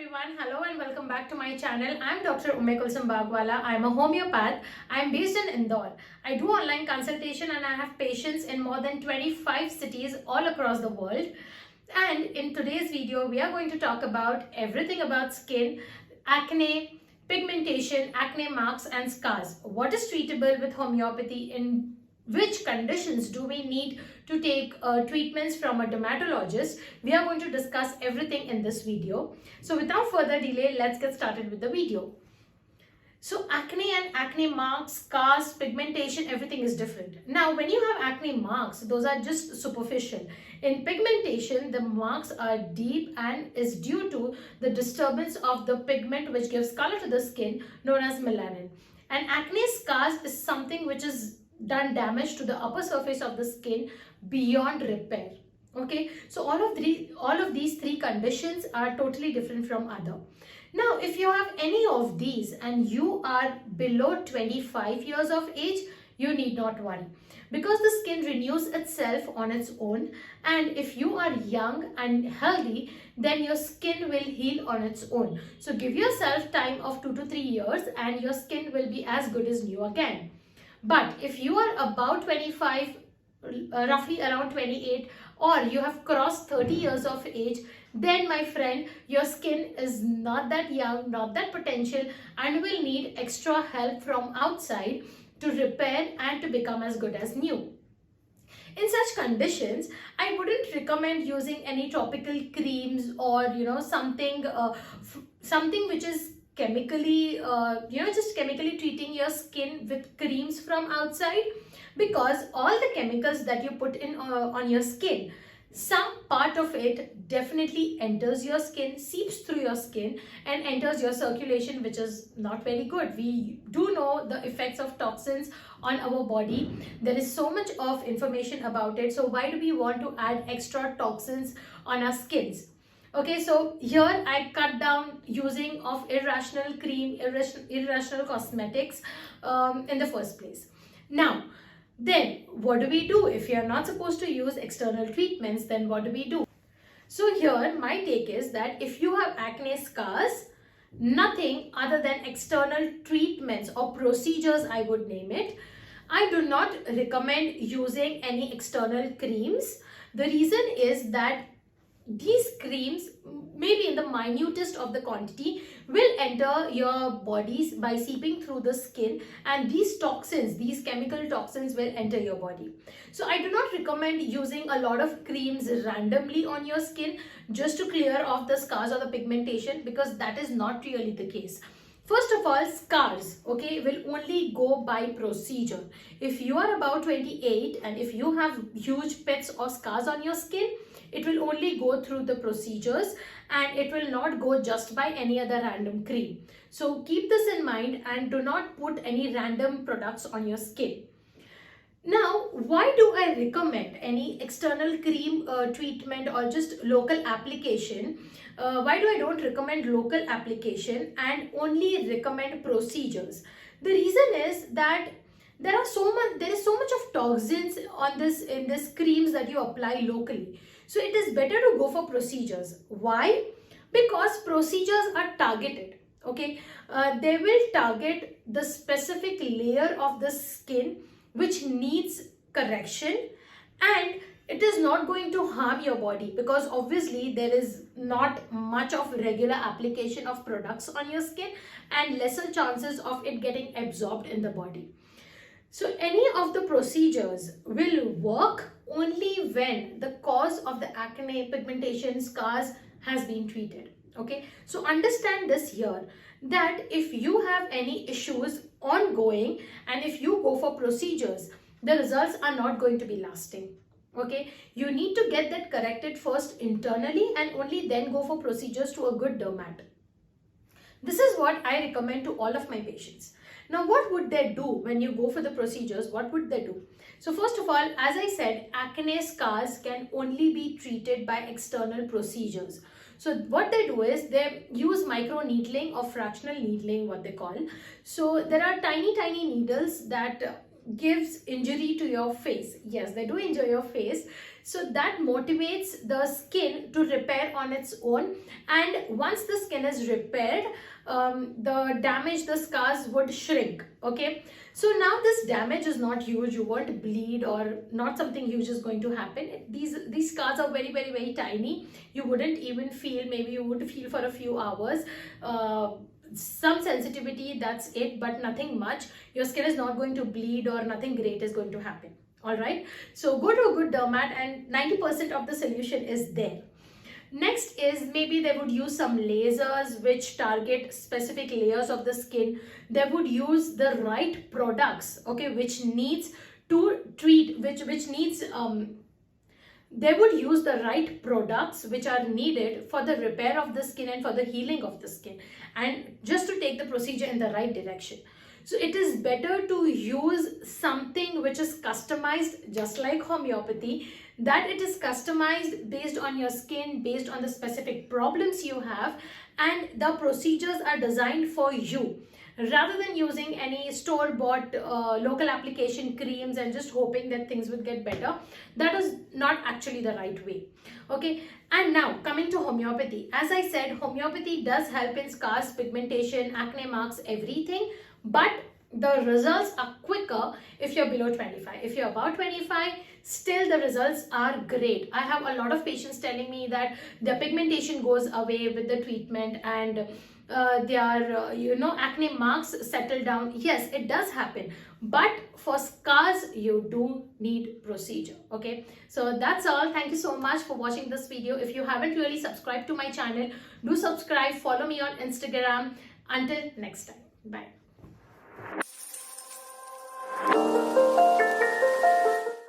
everyone, hello and welcome back to my channel. I am Dr. Umme I am a homeopath. I am based in Indore. I do online consultation and I have patients in more than 25 cities all across the world. And in today's video, we are going to talk about everything about skin, acne, pigmentation, acne marks and scars. What is treatable with homeopathy? In which conditions do we need to take treatments from a dermatologist? We are going to discuss everything in this video. So without further delay, let's get started with the video. So acne and acne marks, scars, pigmentation, everything is different. Now, when you have acne marks, those are just superficial. In pigmentation, the marks are deep and is due to the disturbance of the pigment which gives color to the skin, known as melanin. And acne scars is something which is done damage to the upper surface of the skin beyond repair. Okay, so all of these three conditions are totally different from other. Now, if you have any of these and you are below 25 years of age, you need not worry, because the skin renews itself on its own, and if you are young and healthy, then your skin will heal on its own. So give yourself time of 2 to 3 years and your skin will be as good as new again. But if you are about 25, roughly around 28, or you have crossed 30 years of age, then my friend, your skin is not that young, not that potential, and will need extra help from outside to repair and to become as good as new. In such conditions, I wouldn't recommend using any topical creams or something which is chemically just chemically treating your skin with creams from outside, because all the chemicals that you put in on your skin, some part of it definitely enters your skin, seeps through your skin and enters your circulation, which is not very good. We do know the effects of toxins on our body. There is so much of information about it, so why do we want to add extra toxins on our skins? Okay, so here I cut down using of irrational cream, irrational cosmetics in the first place. Now, then what do we do? If you are not supposed to use external treatments, then what do we do? So here my take is that if you have acne scars, nothing other than external treatments or procedures, I would name it. I do not recommend using any external creams. The reason is that these creams, maybe in the minutest of the quantity, will enter your bodies by seeping through the skin, and these toxins, these chemical toxins, will enter your body. So I do not recommend using a lot of creams randomly on your skin just to clear off the scars or the pigmentation, because that is not really the case. First of all, scars, okay, will only go by procedure. If you are about 28 and if you have huge pits or scars on your skin, it will only go through the procedures and it will not go just by any other random cream. So keep this in mind and do not put any random products on your skin. Now, why do I recommend any external cream treatment or just local application? Why do I don't recommend local application and only recommend procedures? The reason is that there is so much of toxins in this creams that you apply locally. So it is better to go for procedures. Why? Because procedures are targeted. Okay, they will target the specific layer of the skin which needs correction, and it is not going to harm your body, because obviously there is not much of regular application of products on your skin and lesser chances of it getting absorbed in the body. So any of the procedures will work only when the cause of the acne, pigmentation, scars has been treated. Okay, so understand this here, that if you have any issues ongoing and if you go for procedures, the results are not going to be lasting. Okay, you need to get that corrected first internally and only then go for procedures to a good dermat. This is what I recommend to all of my patients. Now, what would they do when you go for the procedures? What would they do? So first of all, as I said, acne scars can only be treated by external procedures. So what they do is they use micro needling or fractional needling, what they call. So there are tiny needles that gives injury to your face. Yes, they do injure your face. So that motivates the skin to repair on its own, and once the skin is repaired, the damage, the scars would shrink. Okay, so now this damage is not huge, you won't bleed, or not something huge is going to happen. These scars are very, very, very tiny. You wouldn't even feel, maybe you would feel for a few hours, some sensitivity, that's it, but nothing much. Your skin is not going to bleed, or nothing great is going to happen. All right, so go to a good dermat, and 90% of the solution is there. Next is, maybe they would use some lasers which target specific layers of the skin. They would use the right products, okay, which needs to treat, which needs they would use the right products which are needed for the repair of the skin and for the healing of the skin, and just to take the procedure in the right direction. So it is better to use something which is customized, just like homeopathy, that it is customized based on your skin, based on the specific problems you have, and the procedures are designed for you, rather than using any store-bought local application creams and just hoping that things would get better. That is not actually the right way. Okay, and now coming to homeopathy. As I said, homeopathy does help in scars, pigmentation, acne marks, everything, but the results are quicker if you're below 25. If you're above 25, still the results are great. I have a lot of patients telling me that their pigmentation goes away with the treatment, and their acne marks settle down. Yes, it does happen, but for scars you do need procedure. Okay, so that's all. Thank you so much for watching this video. If you haven't really subscribed to my channel, do subscribe, follow me on Instagram. Until next time, bye.